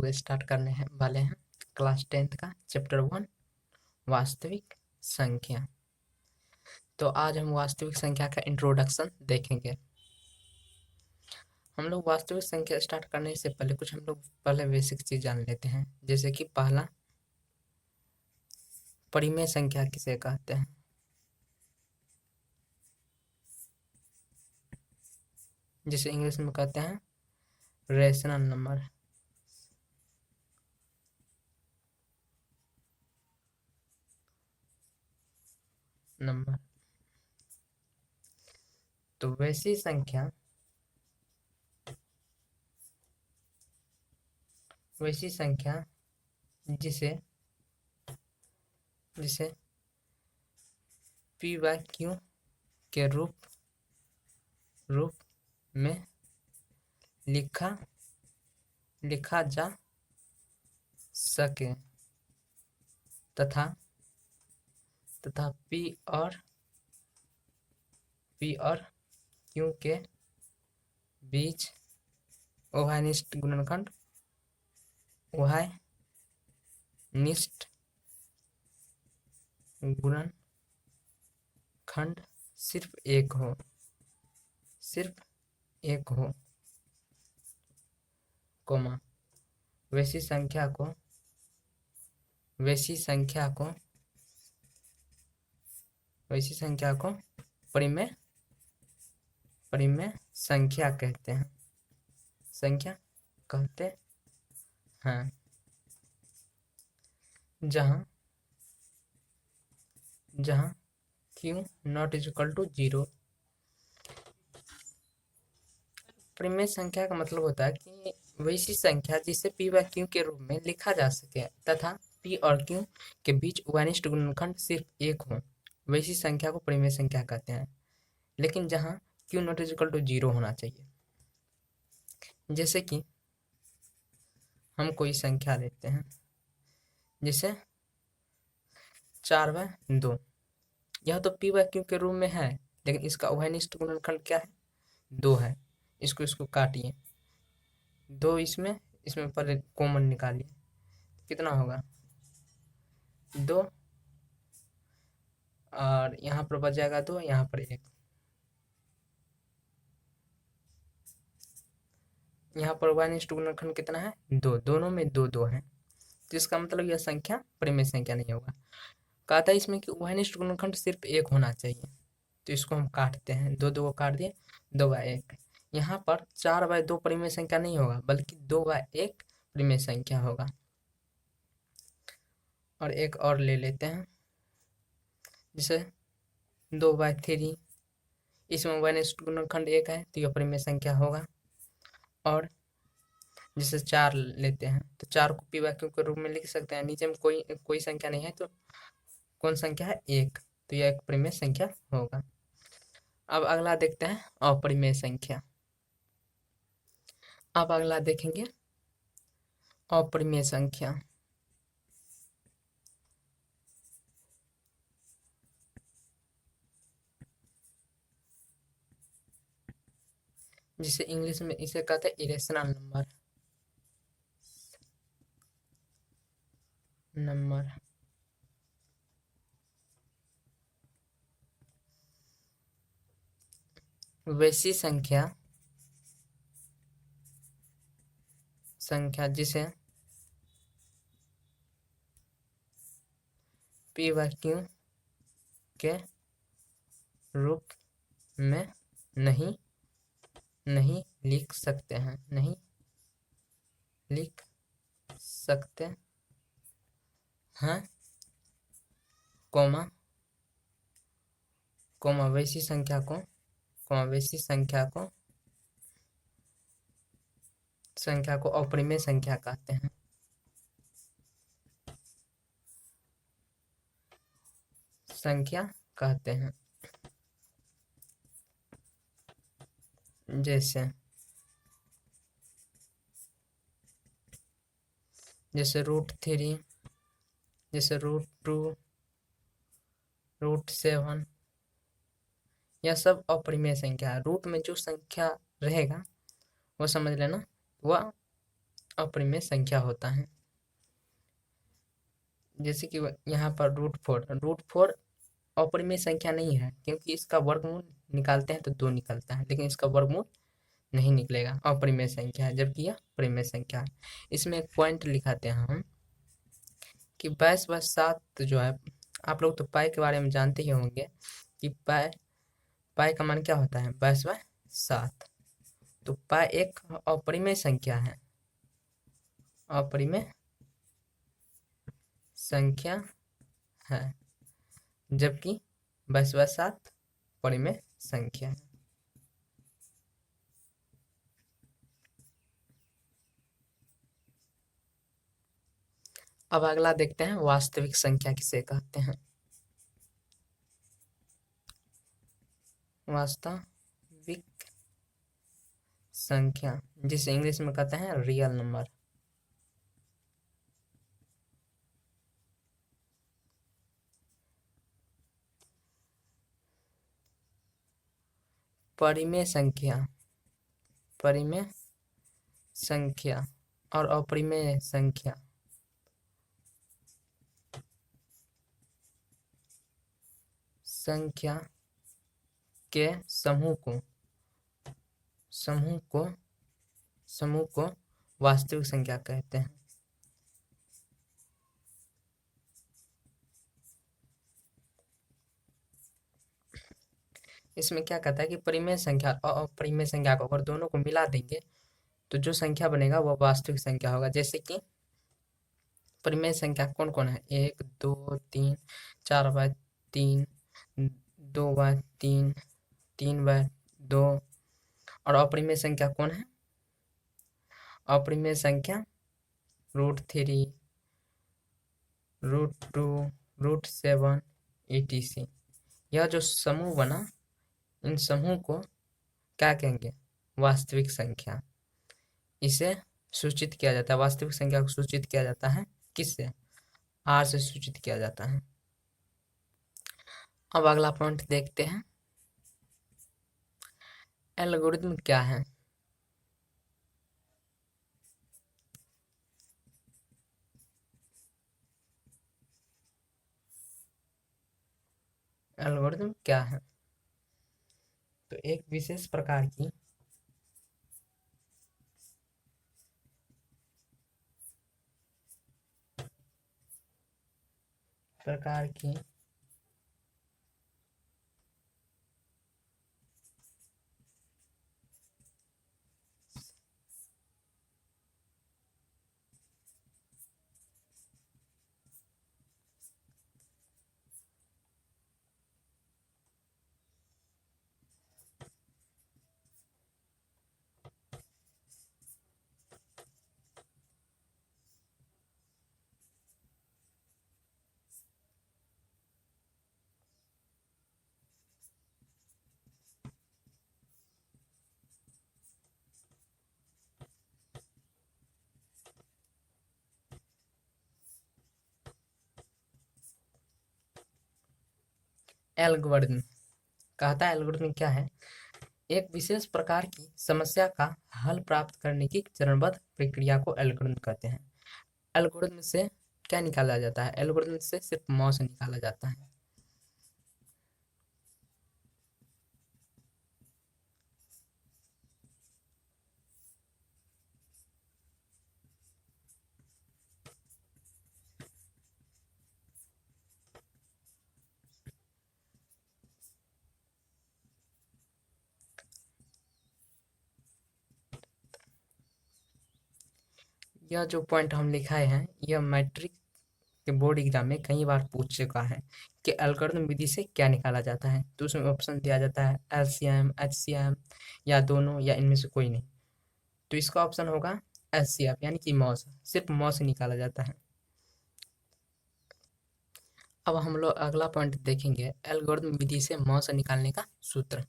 लोग स्टार्ट करने हैं वाले हैं क्लास 10th का चैप्टर 1 वास्तविक संख्या। तो आज हम वास्तविक संख्या का इंट्रोडक्शन देखेंगे। हम लोग वास्तविक संख्या स्टार्ट करने से पहले कुछ हम लोग पहले बेसिक चीज जान लेते हैं, जैसे कि पहला परिमेय संख्या किसे कहते हैं। जिसे इंग्लिश में कहते हैं रेशनल नंबर। तो वैसी संख्या जिसे पी बाय क्यू के रूप में लिखा जा सके तथा पी और क्यू के बीच उभयनिष्ठ गुणनखंड सिर्फ एक हो, कोमा वैसी संख्या को परिमेय संख्या कहते हैं। जहां q not is equal to 0। परिमेय संख्या का मतलब होता है कि वैसी संख्या जिसे p व q के रूप में लिखा जा सके तथा p और q के बीच उभयनिष्ठ गुणनखंड सिर्फ एक हो, वैसी संख्या को परिमेय संख्या कहते हैं। लेकिन जहां q not is equal to 0 होना चाहिए। जैसे कि हम कोई संख्या लेते हैं, जैसे 4/2। यह तो p व q के रूप में है, लेकिन इसका उभयनिष्ठ गुणनखंड क्या है? 2 है। इसको काटिए, 2 इसमें पहले कॉमन निकालिए, कितना होगा 2, और यहाँ पर बच जाएगा 2, यहाँ पर 1। यहाँ पर उभयनिष्ठ गुणनखंड कितना है? 2। दोनों में 2 2 है, तो इसका मतलब यह संख्या परिमेय संख्या नहीं होगा। कहता है इसमें कि उभयनिष्ठ गुणनखंड सिर्फ 1 होना चाहिए, तो इसको हम काटते हैं, 2 2 को काट दिए, 2/1। यहाँ पर 4/2 परिमेय संख्या नहीं होगा, बल्कि 2/1 परिमेय संख्या होगा। और एक और ले लेते हैं, जैसे 2/3। इसमें उभयनिष्ठ गुणनखंड 1 है, तो यह परिमेय संख्या होगा। और जैसे 4 लेते हैं, तो 4 को p q के रूप में लिख सकते हैं। नीचे में कोई संख्या नहीं है, तो कौन संख्या है? 1, तो यह एक परिमेय संख्या होगा। अब अगला देखते हैं अपरिमेय संख्या। अब अगला देखेंगे अपरिमेय संख्या। जिसे इंग्लिश में इसे कहते हैं इरेशनल नंबर। वैसी संख्या जिसे p व q के रूप में नहीं लिख सकते हैं, कोमा वैसी संख्या को अपरिमेय संख्या कहते हैं। जैसे √3, जैसे √2, √7, यह सब अपरिमेय संख्या है। रूट में जो संख्या रहेगा वो समझ लेना, वह अपरिमेय संख्या होता है। जैसे कि यहाँ पर रूट फोर अपरिमेय संख्या नहीं है, क्योंकि इसका वर्गमूल निकालते हैं तो 2 निकलता है, लेकिन इसका वर्गमूल नहीं निकलेगा, अपरिमेय संख्या है, जबकि यह परिमेय संख्या है। इसमें एक पॉइंट लिखाते हैं हम कि 22/7 जो है, आप लोग तो पाई के बारे में जानते ही होंगे कि पाई पाई का मान क्या होता है, 22/7। तो पाई एक अपरिमेय संख्या है, अपरिमेय संख्या है, जबकि 22/7 परिमेय संख्या है। अब अगला देखते हैं, वास्तविक संख्या किसे कहते हैं। वास्तविक संख्या, जिसे इंग्लिश में कहते हैं रियल नंबर। परिमेय संख्या, परिमेय संख्या और अपरिमेय संख्या संख्या के समूह को वास्तविक संख्या कहते हैं। इसमें क्या कहता है कि परिमेय संख्या और अपरिमेय संख्या को अगर दोनों को मिला देंगे तो जो संख्या बनेगा वह वास्तविक संख्या होगा। जैसे कि परिमेय संख्या कौन कौन है, 1 2 3, 4/3, 2/3, 3/2। और अपरिमेय संख्या कौन है, अपरिमेय संख्या √3, √2, √7 etc। यह जो समूह बना, इन समूह को क्या कहेंगे, वास्तविक संख्या। इसे सूचित किया जाता है, वास्तविक संख्या को सूचित किया जाता है किससे, आर से सूचित किया जाता है। अब अगला पॉइंट देखते हैं, एल्गोरिथम क्या है। एल्गोरिथम क्या है, तो एक विशेष प्रकार की एल्गोरिथम कहता है, एल्गोरिथम क्या है, एक विशेष प्रकार की समस्या का हल प्राप्त करने की चरणबद्ध प्रक्रिया को एल्गोरिथम कहते हैं। एल्गोरिथम से क्या निकाला जाता है, एल्गोरिथम से सिर्फ मौस निकाला जाता है। यह जो पॉइंट हम लिखाए हैं, यह मैट्रिक के बोर्ड एग्जाम में कई बार पूछ चुका है कि एल्गोरिथम विधि से क्या निकाला जाता है। तो उसमें ऑप्शन दिया जाता है एलसीएम, एचसीएम, या दोनों, या इनमें से कोई नहीं। तो इसका ऑप्शन होगा एचसीएफ, यानी कि मॉस, सिर्फ मॉस निकाला जाता है। अब हम लोग अगला पॉइंट देखेंगे, एल्गोरिथम विधि से मॉस निकालने का सूत्र।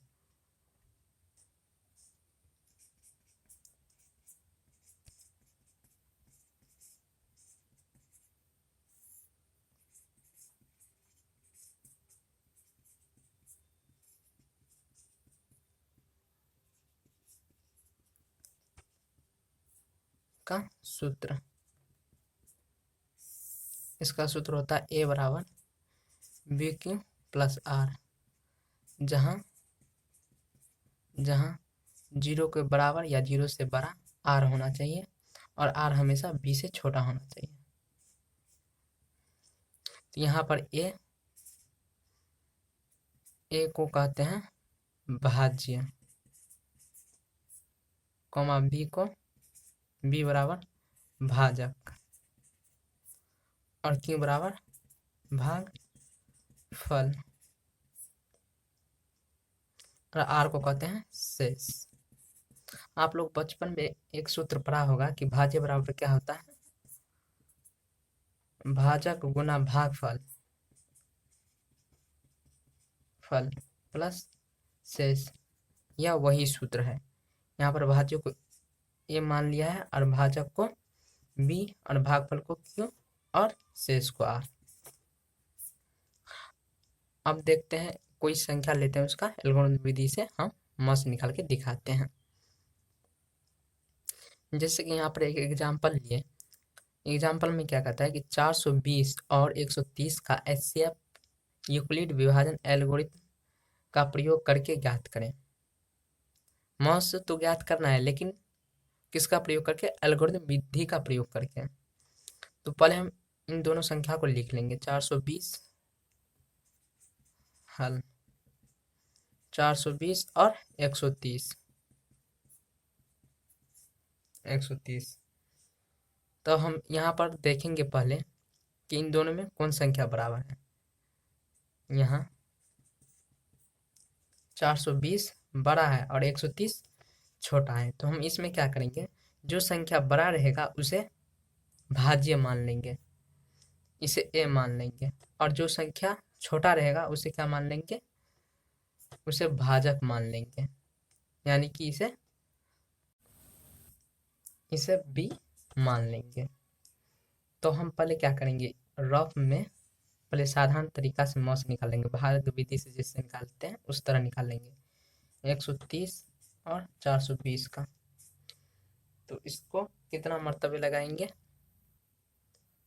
का सूत्र, इसका सूत्र होता है ए बराबर बी क्यू प्लस आर, जहाँ जहाँ 0 के बराबर या 0 से बड़ा आर होना चाहिए और आर हमेशा बी से छोटा होना चाहिए। तो यहाँ पर ए को कहते हैं भाज्य, कॉमा बी को बी बराबर भाजक और क्यू बराबर भागफल और आर को कहते हैं शेष। आप लोग बचपन में एक सूत्र पढ़ा होगा कि भाज्य बराबर क्या होता है, भाजक गुना भागफल प्लस शेष। यह वही सूत्र है। यहाँ पर भाज्य को ए मान लिया है और भाजक को बी और भागफल को क्यू और शेष को आर। अब देखते हैं कोई संख्या लेते हैं, उसका एल्गोरिथम विधि से हम मस निकाल के दिखाते हैं। जैसे कि यहाँ पर एक एग्जाम्पल लिए, एग्जाम्पल में क्या कहता है कि 420 और 130 का एचसीएफ यूक्लिड विभाजन एल्गोरिथम का प्रयोग करके ज्ञात करें। मस तो ज्ञात करना है, लेकिन किसका प्रयोग करके, एल्गोरिथम विधि का प्रयोग करके। तो पहले हम इन दोनों संख्या को लिख लेंगे, 420 हल 420 और 130 तो हम यहाँ पर देखेंगे पहले कि इन दोनों में कौन संख्या बराबर है। यहाँ 420 बड़ा है और 130 छोटा है, तो हम इसमें क्या करेंगे, जो संख्या बड़ा रहेगा उसे भाज्य मान लेंगे, इसे ए मान लेंगे, और जो संख्या छोटा रहेगा उसे क्या मान लेंगे, उसे भाजक मान लेंगे, यानी कि इसे बी मान लेंगे। तो हम पहले क्या करेंगे, रफ में पहले साधारण तरीका से मौस निकालेंगे, भाग विधि से जिससे निकालते हैं उस तरह निकालेंगे 130 और 420 का। तो इसको कितना मर्तबे लगाएंगे,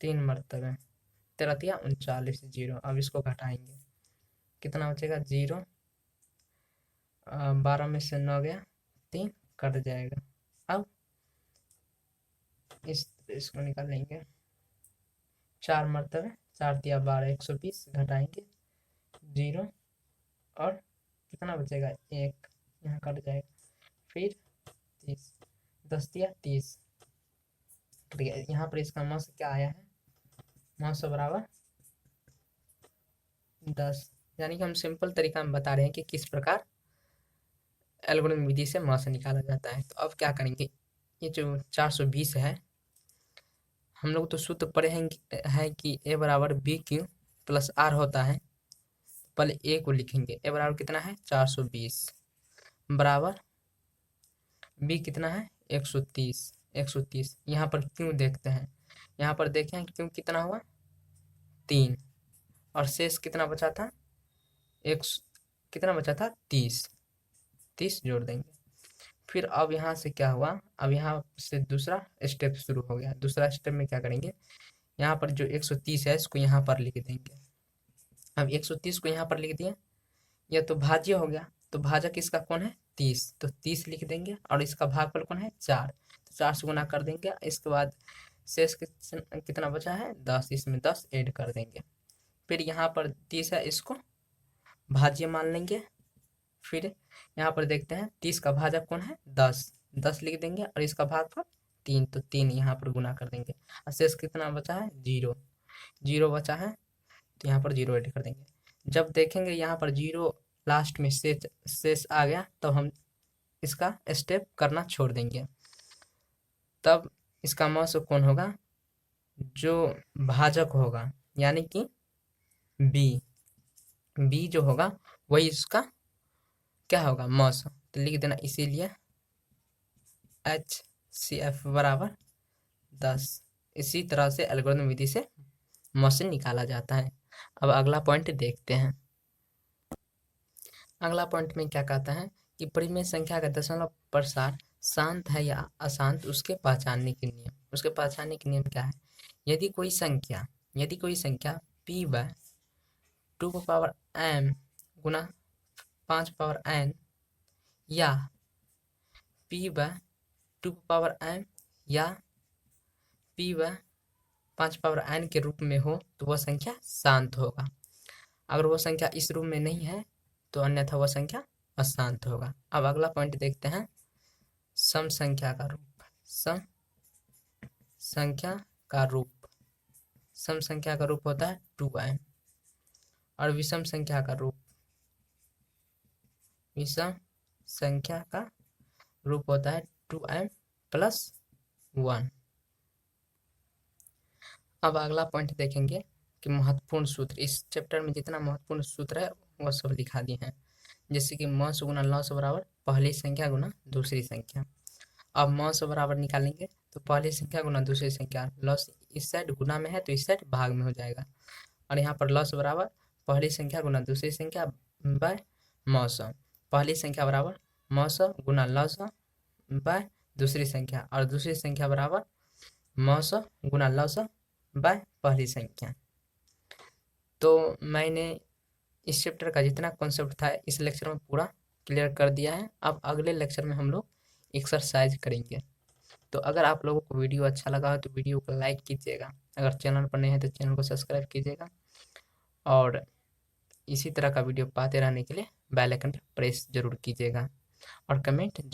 3 मर्तबे, 13 या 39 0। अब इसको घटाएंगे, कितना बचेगा 0, 12 में से 9 गया, 3 कट जाएगा। अब इसको निकालेंगे 4 मर्तबे, 4 या 12, 120 घटाएंगे 0 और कितना बचेगा 1, यहाँ कट जाएगा, फिर 30, 10 या 30, यहाँ पर इसका मौस क्या आया है, मौस बराबर 10। यानी कि हम सिंपल तरीका में बता रहे हैं कि किस प्रकार एल्गोरिथम विधि से मौस निकाला जाता है। तो अब क्या करेंगे, ये जो 420 है, हम लोग तो सूत्र पढ़े हैं कि ए बराबर बी क्यू प्लस आर होता है। पहले ए को लिखेंगे, ए बराबर कितना है 420 बराबर बी कितना है 130। यहाँ पर क्यों देखते हैं, यहाँ पर देखें क्यों कितना हुआ 3 और शेष कितना बचा था, एक कितना बचा था 30 जोड़ देंगे। फिर अब यहाँ से क्या हुआ, अब यहाँ से दूसरा स्टेप शुरू हो गया। दूसरा स्टेप में क्या करेंगे, यहाँ पर जो 130 है इसको यहाँ पर लिख देंगे। अब 130 को यहाँ पर लिख दिए, यह तो भाज्य हो गया, तो भाजक इसका कौन है 30, तो 30 लिख देंगे, और इसका भागफल कौन है 4, तो 4 से गुना कर देंगे। इसके बाद शेष कितना बचा है 10, इसमें 10 ऐड कर देंगे। फिर यहाँ पर 30 है, इसको भाज्य मान लेंगे। फिर यहाँ पर देखते हैं 30 का भाजक कौन है 10 लिख देंगे, और इसका भागफल 3, तो 3 यहाँ पर गुना कर देंगे। और शेष कितना बचा है 0 बचा है, तो यहाँ पर 0 ऐड कर देंगे। जब देखेंगे यहाँ पर 0 लास्ट में शेष आ गया, तब हम इसका स्टेप करना छोड़ देंगे। तब इसका मौस कौन होगा, जो भाजक होगा, यानी कि बी जो होगा वही इसका क्या होगा मौस, तो लिख देना। इसीलिए HCF बराबर 10। इसी तरह से एल्गोरिथम विधि से मौस निकाला जाता है। अब अगला पॉइंट देखते हैं। अगला पॉइंट में क्या कहता है कि परिमेय संख्या का दशमलव प्रसार शांत है या अशांत, उसके पहचानने के नियम। उसके पहचानने के नियम क्या है? यदि कोई संख्या p बाय 2 m गुना 5n या p बाय 2m या p बाय 5n के रूप में हो तो वह संख्या शांत होगा। अगर वह संख्या इस रूप में नहीं है तो अन्यथा वह संख्या अशांत होगा। अब अगला पॉइंट देखते हैं, सम संख्या का रूप। सम संख्या का रूप होता है 2m और विषम संख्या का रूप होता है 2m प्लस 1। अब अगला पॉइंट देखेंगे कि महत्वपूर्ण सूत्र। इस चैप्टर में जितना महत्वपूर्ण सूत्र है वह सब दिखा दिए हैं, जैसे कि मॉस गुना लॉस बराबर पहली संख्या गुना दूसरी संख्या। अब मॉस बराबर निकालेंगे तो पहली संख्या गुना दूसरी संख्या, लॉस इस साइड गुना में है तो इस साइड भाग में हो जाएगा, और यहाँ पर लॉस बराबर पहली संख्या गुना दूसरी संख्या बाय मॉस। पहली संख्या बराबर मॉस गुना लॉस बाय दूसरी संख्या, और दूसरी संख्या बराबर मॉस गुना लॉस बाय पहली संख्या। तो मैंने इस चैप्टर का जितना कॉन्सेप्ट था इस लेक्चर में पूरा क्लियर कर दिया है। अब अगले लेक्चर में हम लोग एक्सरसाइज करेंगे। तो अगर आप लोगों को वीडियो अच्छा लगा हो तो वीडियो को लाइक कीजिएगा, अगर चैनल पर नए हैं तो चैनल को सब्सक्राइब कीजिएगा, और इसी तरह का वीडियो पाते रहने के लिए बेल आइकन पर प्रेस जरूर कीजिएगा और कमेंट जरूर